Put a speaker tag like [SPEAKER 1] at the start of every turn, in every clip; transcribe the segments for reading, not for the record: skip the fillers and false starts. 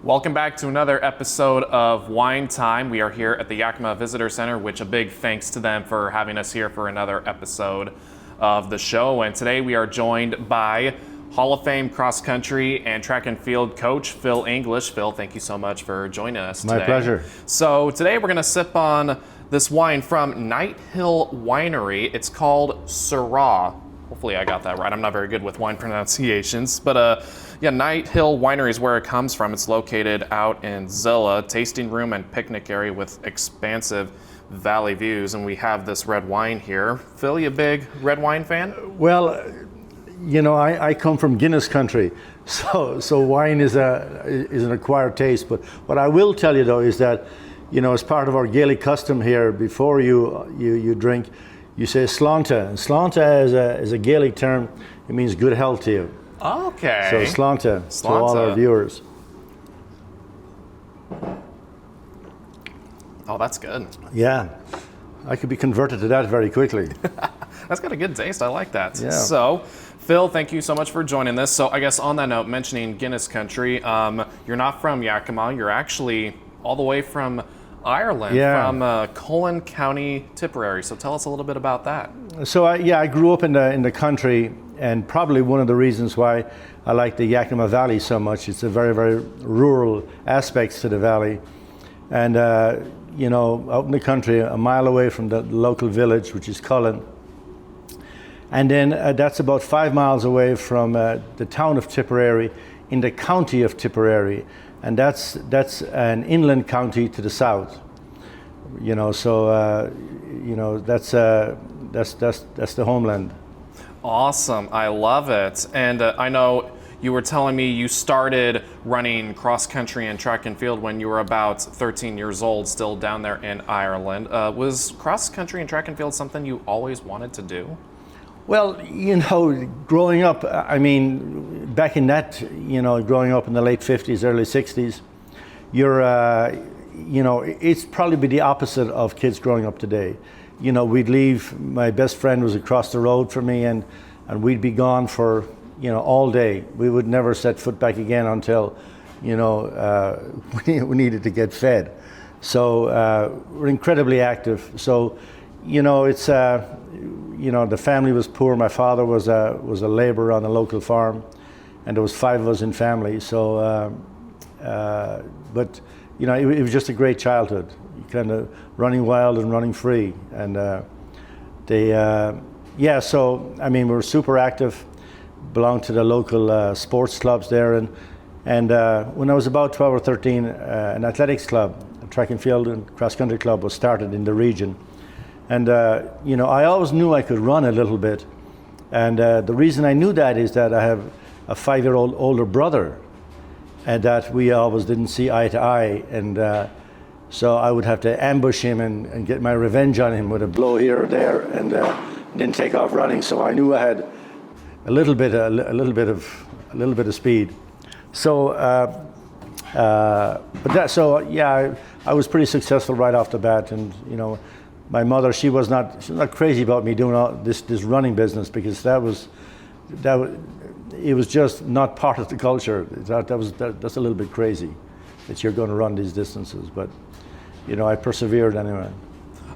[SPEAKER 1] Welcome back to another episode of Wine Time. We are here at the Yakima Visitor Center, which a big thanks to them for having us here for another episode of the show. And today we are joined by Hall of Fame cross country and track and field coach Phil English. Phil, thank you so much for joining us today.
[SPEAKER 2] My pleasure.
[SPEAKER 1] So today we're going to sip on this wine from Night Hill Winery. It's called Syrah. Hopefully I got that right. I'm not very good with wine pronunciations, but Night Hill Winery is where it comes from. It's located out in Zilla, tasting room and picnic area with expansive valley views, and we have this red wine here. Phil, you a big red wine fan?
[SPEAKER 2] Well, you know, I come from Guinness country, so wine is an acquired taste. But what I will tell you though is that, you know, as part of our Gaelic custom here, before you drink, you say slánta. And slánta is a Gaelic term. It means good health to you.
[SPEAKER 1] Okay.
[SPEAKER 2] So slánta to all our viewers.
[SPEAKER 1] Oh, that's good.
[SPEAKER 2] Yeah, I could be converted to that very quickly.
[SPEAKER 1] That's got a good taste. I like that.
[SPEAKER 2] Yeah.
[SPEAKER 1] So, Phil, thank you so much for joining this. So I guess on that note, mentioning Guinness country, you're not from Yakima. You're actually all the way from Ireland, from Cullen County, Tipperary. So tell us a little bit about that.
[SPEAKER 2] So I grew up in the country, and probably one of the reasons why I like the Yakima Valley so much. It's a very, very rural aspects to the valley. And you know, out in the country, a mile away from the local village, which is Cullen. And then that's about 5 miles away from the town of Tipperary in the county of Tipperary. And that's an inland county to the south. You know, so you know, that's the homeland.
[SPEAKER 1] Awesome, I love it. And I know you were telling me you started running cross country and track and field when you were about 13 years old, still down there in Ireland. Was cross country and track and field something you always wanted to do?
[SPEAKER 2] Well, you know, growing up, I mean, back in that, you know, growing up in the late 50s, early 60s, you're, you know, it's probably the opposite of kids growing up today. You know, we'd leave, my best friend was across the road from me, and we'd be gone for, you know, all day. We would never set foot back again until, you know, we needed to get fed. So we're incredibly active. So, you know, it's, you know, the family was poor. My father was a laborer on a local farm, and there was 5 of us in family. So, but you know, it was just a great childhood. Kind of running wild and running free, and So I mean, we were super active. Belonged to the local sports clubs there, and when I was about 12 or 13, an athletics club, a track and field and cross country club, was started in the region. And, you know, I always knew I could run a little bit. And the reason I knew that is that I have a 5-year-old older brother, and that we always didn't see eye to eye. And so I would have to ambush him and get my revenge on him with a blow here or there, and then take off running. So I knew I had a little bit of speed. So, I was pretty successful right off the bat. And, you know, my mother, she was not crazy about me doing all this running business, because it was just not part of the culture. That's a little bit crazy that you're going to run these distances, but you know, I persevered anyway.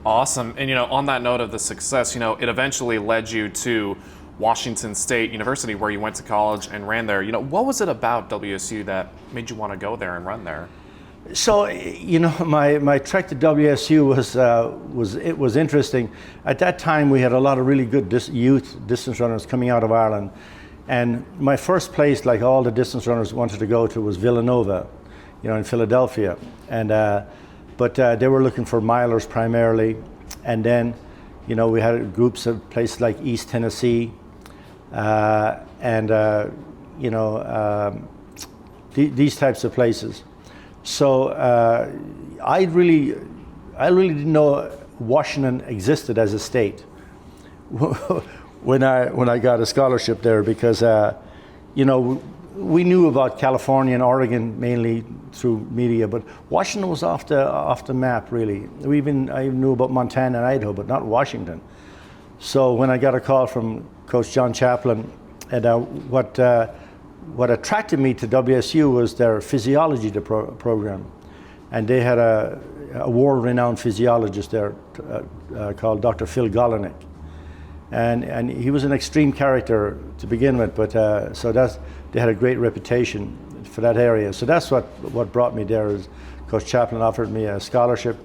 [SPEAKER 1] Awesome. And you know, on that note of the success, you know, it eventually led you to Washington State University, where you went to college and ran there. You know, what was it about WSU that made you want to go there and run there?
[SPEAKER 2] So, you know, my trek to WSU was interesting. At that time, we had a lot of really good youth distance runners coming out of Ireland, and my first place, like all the distance runners wanted to go to, was Villanova, you know, in Philadelphia, and but they were looking for milers primarily, and then, you know, we had groups of places like East Tennessee, and you know, these types of places. So I really didn't know Washington existed as a state when I got a scholarship there, because you know, we knew about California and Oregon mainly through media, but Washington was off the map really. I knew about Montana and Idaho, but not Washington. So when I got a call from Coach John Chaplin, and what attracted me to WSU was their physiology program. And they had a world-renowned physiologist there called Dr. Phil Golenick. And he was an extreme character to begin with, but they had a great reputation for that area. So that's what brought me there. Is Coach Chaplin offered me a scholarship.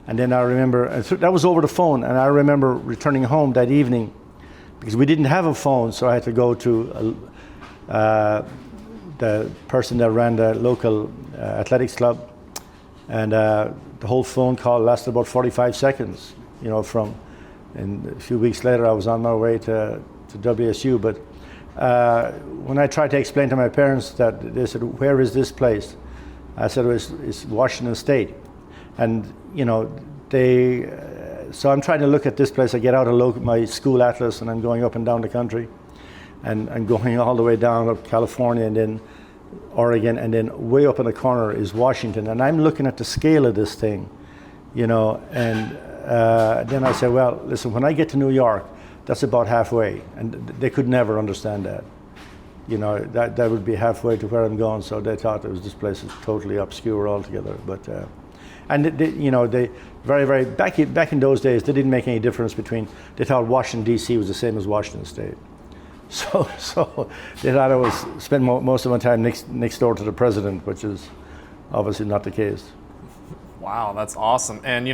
[SPEAKER 2] And then I remember, that was over the phone, and I remember returning home that evening because we didn't have a phone, so I had to go to the person that ran the local athletics club, and the whole phone call lasted about 45 seconds, and a few weeks later I was on my way to WSU. But when I tried to explain to my parents that, they said, "Where is this place?" I said, it's Washington State. And so I'm trying to look at this place. I get out of my school atlas and I'm going up and down the country, and I'm going all the way down up California and then Oregon, and then way up in the corner is Washington. And I'm looking at the scale of this thing, and then I said, well, listen, when I get to New York, that's about halfway. And they could never understand that. That would be halfway to where I'm going. So they thought this place is totally obscure altogether. But and they very, very back in those days, they didn't make any difference between. They thought Washington D.C. was the same as Washington State. So they thought I was spend most of my time next door to the president, which is obviously not the case.
[SPEAKER 1] Wow, that's awesome. And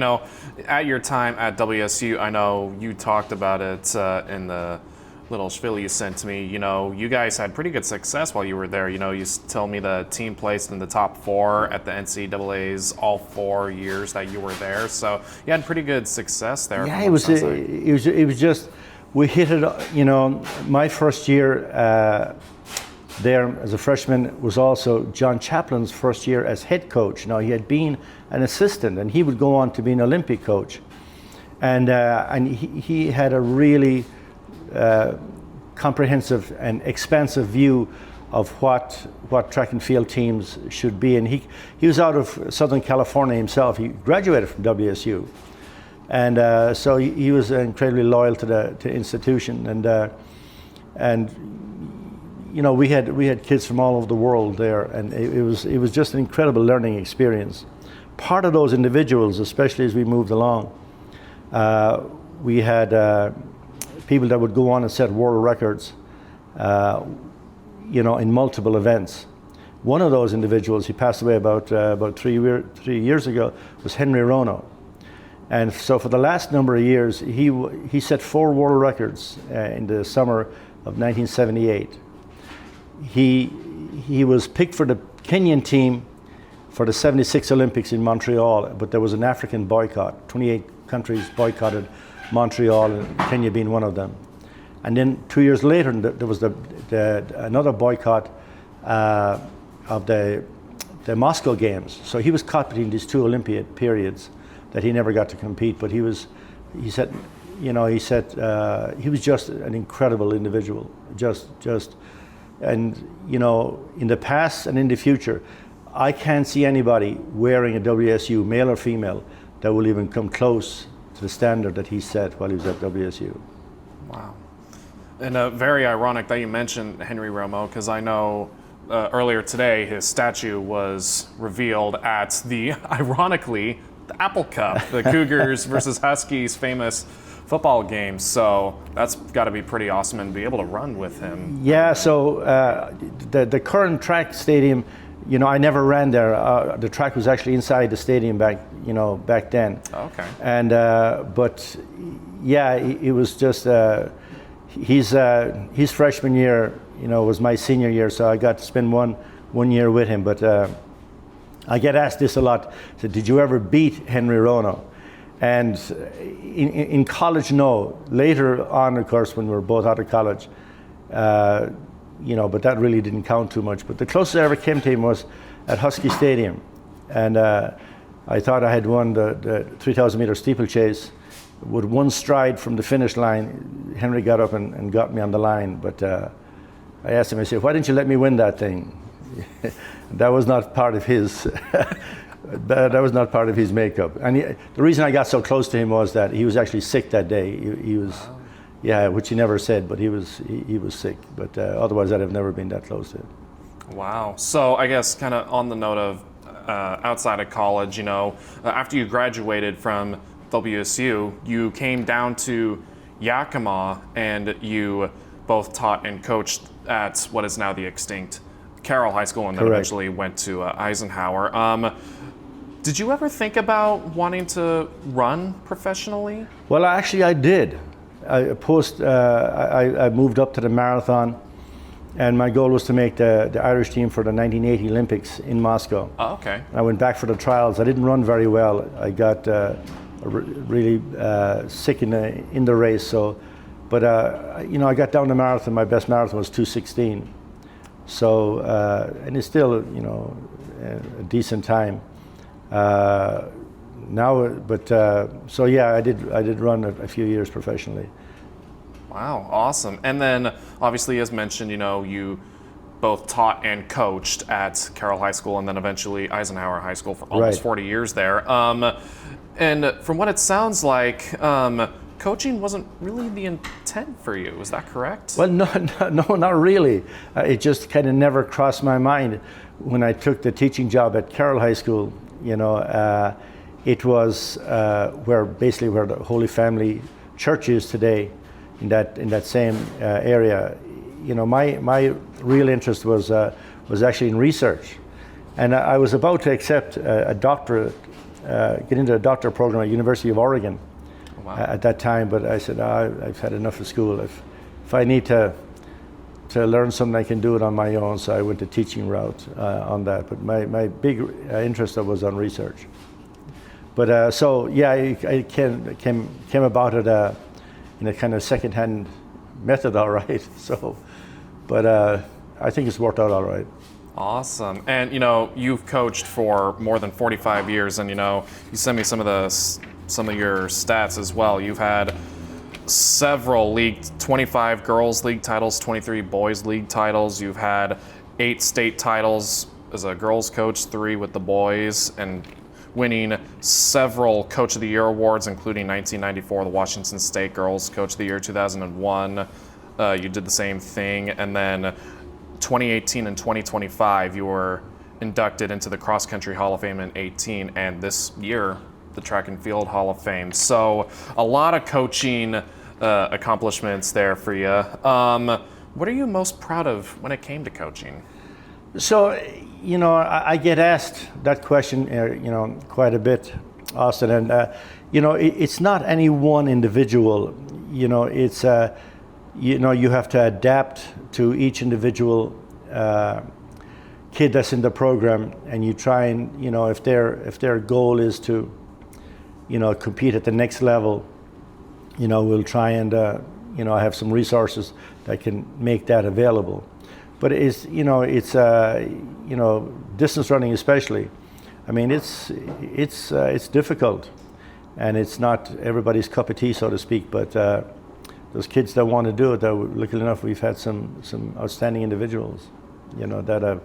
[SPEAKER 1] at your time at WSU, I know you talked about it in the little spiel you sent to me. You guys had pretty good success while you were there. You tell me the team placed in the top 4 at the NCAA's all 4 years that you were there. So you had pretty good success there.
[SPEAKER 2] Yeah, it was just, we hit it. My first year there as a freshman was also John Chaplin's first year as head coach. Now, he had been an assistant, and he would go on to be an Olympic coach. And he had a really comprehensive and expansive view of what track and field teams should be. And he was out of Southern California himself. He graduated from WSU. And so he was incredibly loyal to the institution. And we had kids from all over the world there, and it was just an incredible learning experience. Part of those individuals, especially as we moved along, we had people that would go on and set world records, in multiple events. One of those individuals, he passed away about 3 years ago, was Henry Rono. And so for the last number of years, he set 4 world records in the summer of 1978. He was picked for the Kenyan team for the 76 Olympics in Montreal, but there was an African boycott. 28 countries boycotted Montreal, and Kenya being one of them. And then 2 years later, there was another boycott of the Moscow Games. So he was caught between these 2 Olympiad periods that he never got to compete. But he was just an incredible individual. And in the past and in the future, I can't see anybody wearing a WSU, male or female, that will even come close to the standard that he set while he was at WSU.
[SPEAKER 1] Wow. And very ironic that you mentioned Henry Romo, because I know earlier today his statue was revealed at ironically, the Apple Cup, the Cougars versus Huskies famous football game. So that's got to be pretty awesome and be able to run with him. Yeah, so
[SPEAKER 2] the current track stadium, I never ran there. The track was actually inside the stadium back then.
[SPEAKER 1] Okay.
[SPEAKER 2] And but yeah, it was just his freshman year, was my senior year, so I got to spend one year with him. But I get asked this a lot. So, did you ever beat Henry Rono? And in college, no. Later on, of course, when we were both out of college, but that really didn't count too much. But the closest I ever came to him was at Husky Stadium. And I thought I had won the 3,000 meter steeplechase. With one stride from the finish line, Henry got up and got me on the line. But I asked him, I said, why didn't you let me win that thing? That was not part of his that was not part of his makeup. And the reason I got so close to him was that he was actually sick that day. Yeah, which he never said, but he was sick. But otherwise, I'd have never been that close to it.
[SPEAKER 1] Wow. So I guess kind of on the note of outside of college, after you graduated from WSU, you came down to Yakima and you both taught and coached at what is now the extinct Carroll High School and then
[SPEAKER 2] Correct.
[SPEAKER 1] eventually went to Eisenhower. Did you ever think about wanting to run professionally?
[SPEAKER 2] Well, actually, I did. I moved up to the marathon, and my goal was to make the Irish team for the 1980 Olympics in Moscow.
[SPEAKER 1] Oh, okay.
[SPEAKER 2] I went back for the trials. I didn't run very well. I got really sick in the race. So, but I got down the marathon. My best marathon was 2:16. So, and it's still a decent time. So yeah, I did run a few years professionally.
[SPEAKER 1] Wow, awesome. And then obviously, as mentioned, you both taught and coached at Carroll High School and then eventually Eisenhower High School for almost
[SPEAKER 2] Right.
[SPEAKER 1] 40 years there. And from what it sounds like, coaching wasn't really the intent for you. Is that correct?
[SPEAKER 2] Well, no, not really. It just kind of never crossed my mind when I took the teaching job at Carroll High School. It was where the Holy Family Church is today, in that same area. My real interest was actually in research, and I was about to accept a doctorate, get into a doctorate program at University of Oregon.
[SPEAKER 1] Wow.
[SPEAKER 2] At that time, but I said, I've had enough of school. If I need to learn something, I can do it on my own. So I went the teaching route on that. But my big interest was on research. But so yeah, I came about it in a kind of second-hand method, all right. So, but I think it's worked out all right.
[SPEAKER 1] Awesome. And you've coached for more than 45 years, and you sent me some of your stats as well. You've had several 25 girls league titles, 23 boys league titles. You've had 8 state titles as a girls coach, 3 with the boys, and winning several Coach of the Year awards, including 1994, the Washington State Girls Coach of the Year, 2001. You did the same thing, and then 2018 and 2025, you were inducted into the Cross Country Hall of Fame in 18, and this year, the Track and Field Hall of Fame. So a lot of coaching accomplishments there for you. What are you most proud of when it came to coaching?
[SPEAKER 2] So, I get asked that question, quite a bit, Austin, and it's not any one individual. It's you have to adapt to each individual kid that's in the program, and you try and if their goal is to compete at the next level, we'll try and have some resources that can make that available. But it's distance running especially. I mean, it's difficult, and it's not everybody's cup of tea, so to speak. But those kids that want to do it, luckily enough, we've had some outstanding individuals, that have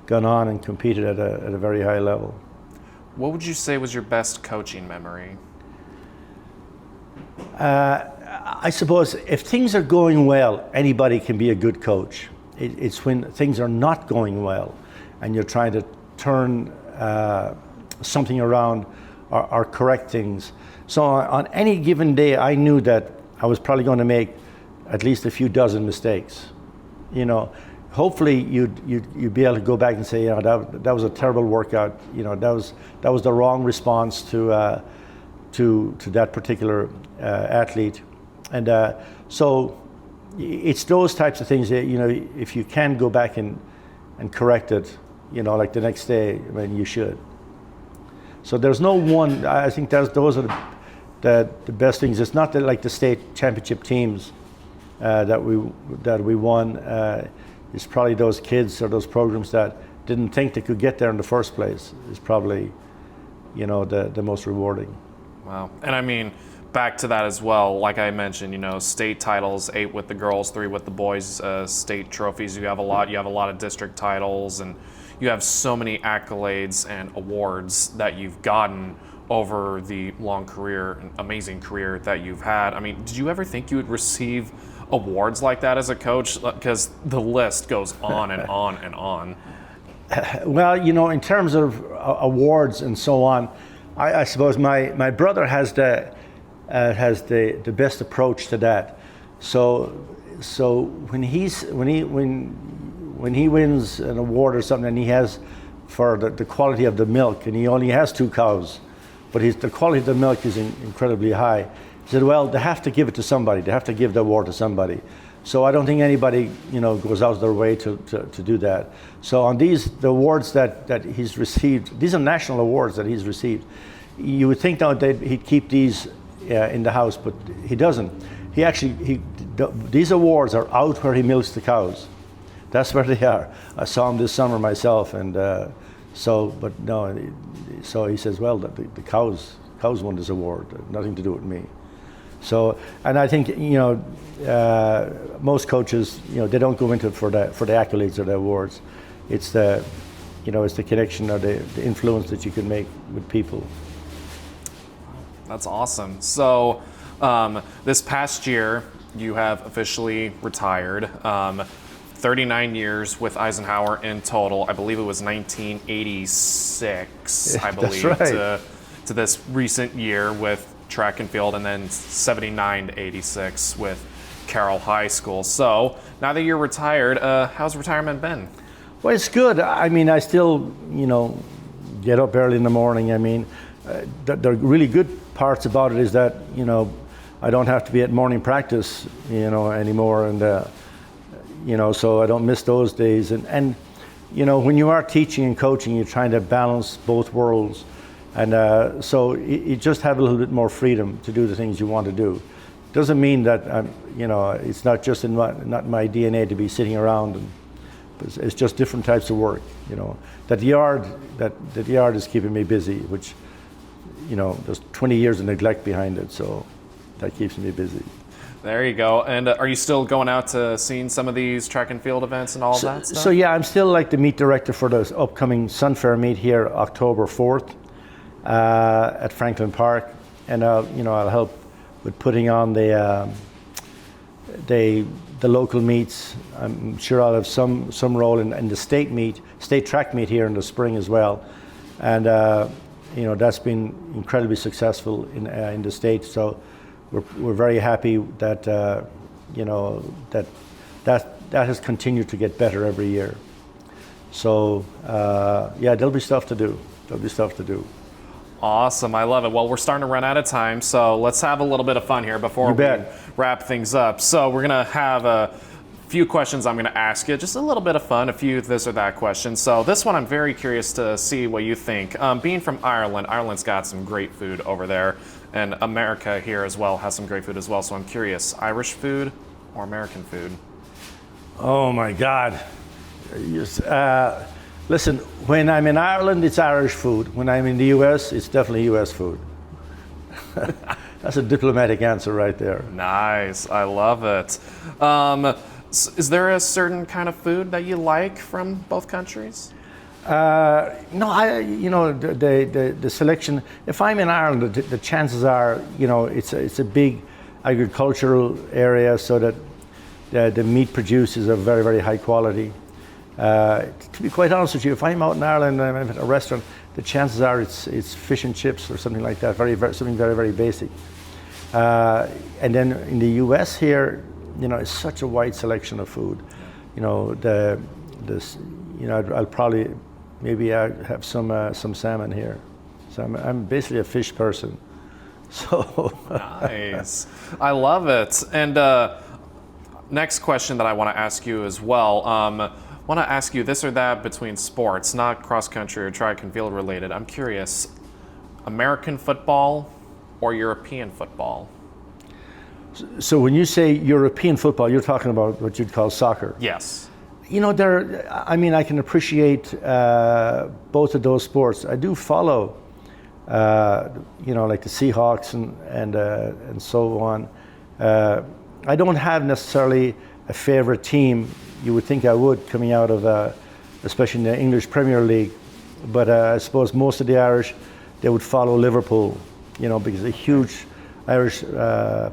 [SPEAKER 2] gone on and competed at a very high level.
[SPEAKER 1] What would you say was your best coaching memory?
[SPEAKER 2] I suppose if things are going well, anybody can be a good coach. It's when things are not going well and you're trying to turn something around or correct things. So on any given day, I knew that I was probably going to make at least a few dozen mistakes. Hopefully you'd be able to go back and say, that was a terrible workout. That was the wrong response to that particular athlete, and so it's those types of things that if you can go back and correct it, like the next day, I mean, you should. So there's no one. I think those are the best things. It's not like the state championship teams that we won. It's probably those kids or those programs that didn't think they could get there in the first place is probably the most rewarding.
[SPEAKER 1] Wow. And I mean, back to that as well, like I mentioned, state titles, 8 with the girls, 3 with the boys, state trophies. You have a lot of district titles, and you have so many accolades and awards that you've gotten over the long career, amazing career that you've had. I mean, did you ever think you would receive awards like that as a coach? Because the list goes on and on and on.
[SPEAKER 2] Well, in terms of awards and so on, I suppose my brother has the best approach to that. So when he wins an award or something, and he has for the quality of the milk, and he only has 2 cows, but the quality of the milk is incredibly high. He said, well, they have to give it to somebody. They have to give the award to somebody. So I don't think anybody, goes out of their way to do that. So on the awards that he's received, these are national awards that he's received. You would think now that he'd keep these in the house, but he doesn't. These awards are out where he milks the cows. That's where they are. I saw him this summer myself, and so he says, well, the cows won this award, nothing to do with me. So, and I think most coaches, they don't go into it for the accolades or the awards. It's the connection or the influence that you can make with people.
[SPEAKER 1] That's awesome. So, this past year, you have officially retired. 39 years with Eisenhower in total. I believe it was 1986, I believe,
[SPEAKER 2] That's right.
[SPEAKER 1] to this recent year with track and field, and then 79 to 86 with Carroll High School. So now that you're retired, how's retirement been?
[SPEAKER 2] Well, it's good. I mean, I still, get up early in the morning. I mean, the really good parts about it is that, I don't have to be at morning practice, anymore. And, so I don't miss those days. And when you are teaching and coaching, you're trying to balance both worlds. And so you just have a little bit more freedom to do the things you want to do. Doesn't mean that, it's not just not my DNA to be sitting around. It's just different types of work, That the yard is keeping me busy, which, there's 20 years of neglect behind it, so that keeps me busy.
[SPEAKER 1] There you go. And are you still going out to seeing some of these track and field events and all that stuff?
[SPEAKER 2] So yeah, I'm still like the meet director for the upcoming Sun Fair meet here, October 4th, at Franklin Park, and I'll help with putting on the local meets. I'm sure I'll have some role in the state track meet here in the spring as well, and that's been incredibly successful in the state. So we're very happy that that has continued to get better every year. So there'll be stuff to do.
[SPEAKER 1] Awesome, I love it. Well, we're starting to run out of time, so let's have a little bit of fun here before we wrap things up. So we're gonna have a few questions I'm gonna ask you, just a little bit of fun, a few this or that questions. So this one I'm very curious to see what you think. Being from Ireland, Ireland's got some great food over there, and America here as well has some great food as well. So I'm curious, Irish food or American food?
[SPEAKER 2] Oh my God. Listen, when I'm in Ireland, it's Irish food. When I'm in the US, it's definitely US food. That's a diplomatic answer right there.
[SPEAKER 1] Nice, I love it. Is there a certain kind of food that you like from both countries?
[SPEAKER 2] No, the selection. If I'm in Ireland, the chances are, it's a big agricultural area, so that the meat produced is of very, very high quality. To be quite honest with you, if I'm out in Ireland and I'm at a restaurant, the chances are it's fish and chips or something like that, something very, very basic. And then in the US here, it's such a wide selection of food. I'll probably maybe have some salmon here. So I'm basically a fish person. So
[SPEAKER 1] nice, I love it. And next question that I want to ask you as well. I want to ask you this or that between sports, not cross country or track and field related. I'm curious, American football or European football?
[SPEAKER 2] So when you say European football, you're talking about what you'd call soccer.
[SPEAKER 1] Yes.
[SPEAKER 2] I can appreciate both of those sports. I do follow, like the Seahawks and so on. I don't have necessarily a favorite team. You would think I would, coming out of, especially in the English Premier League. But I suppose most of the Irish, they would follow Liverpool, because a huge Irish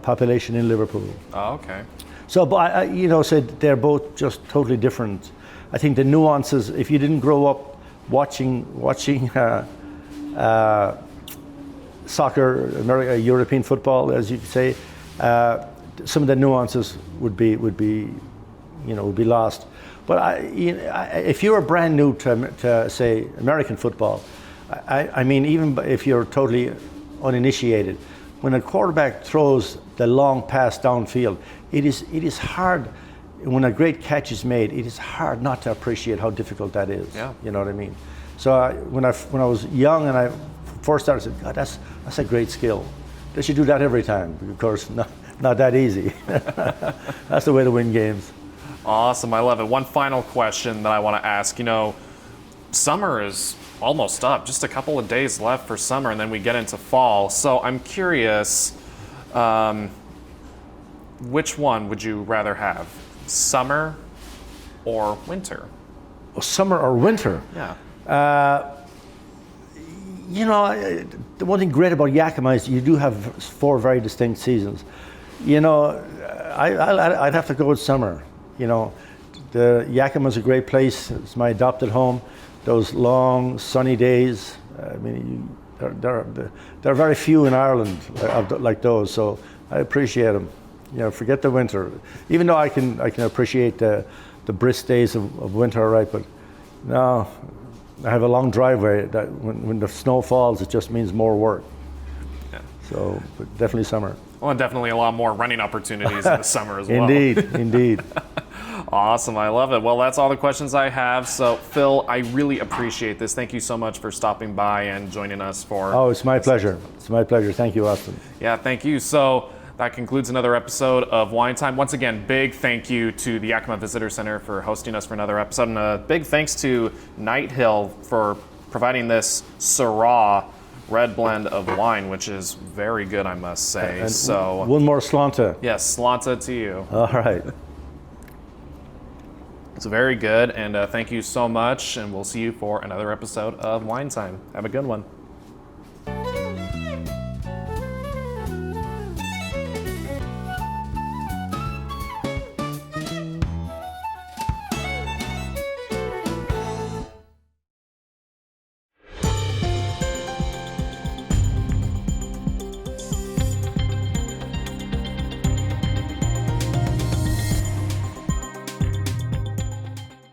[SPEAKER 2] population in Liverpool.
[SPEAKER 1] Oh, okay.
[SPEAKER 2] So, but so they're both just totally different. I think the nuances, if you didn't grow up watching soccer, European football, as you could say, some of the nuances would be lost. But if you were brand new to say American football, I mean, even if you're totally uninitiated, when a quarterback throws the long pass downfield, it is hard. When a great catch is made, it is hard not to appreciate how difficult that is.
[SPEAKER 1] Yeah.
[SPEAKER 2] You know what I mean? So when I was young and I first started, I said, God, that's a great skill. They should do that every time. Of course, not that easy. That's the way to win games.
[SPEAKER 1] Awesome, I love it. One final question that I want to ask. Summer is almost up, just a couple of days left for summer, and then we get into fall. So I'm curious, which one would you rather have, summer or winter?
[SPEAKER 2] Summer or winter?
[SPEAKER 1] Yeah.
[SPEAKER 2] The one thing great about Yakima is you do have 4 very distinct seasons. I'd have to go with summer. The Yakima's a great place. It's my adopted home. Those long sunny days. I mean, there are very few in Ireland like those. So I appreciate them. Forget the winter. Even though I can appreciate the brisk days of winter, right? But no, I have a long driveway. That when the snow falls, it just means more work.
[SPEAKER 1] Yeah.
[SPEAKER 2] So, but definitely summer.
[SPEAKER 1] Well, and definitely a lot more running opportunities in the summer as well.
[SPEAKER 2] Indeed.
[SPEAKER 1] Awesome, I love it. Well, that's all the questions I have. So, Phil, I really appreciate this. Thank you so much for stopping by and joining us for.
[SPEAKER 2] Oh, it's my pleasure. It's my pleasure. Thank you, Austin.
[SPEAKER 1] Yeah, thank you. So that concludes another episode of Wine Time. Once again, big thank you to the Yakima Visitor Center for hosting us for another episode, and a big thanks to Night Hill for providing this Syrah red blend of wine, which is very good, I must say.
[SPEAKER 2] And
[SPEAKER 1] so
[SPEAKER 2] one more Slánta.
[SPEAKER 1] Yes, Slánta to you.
[SPEAKER 2] All right.
[SPEAKER 1] It's very good, and thank you so much, and we'll see you for another episode of Wine Time. Have a good one.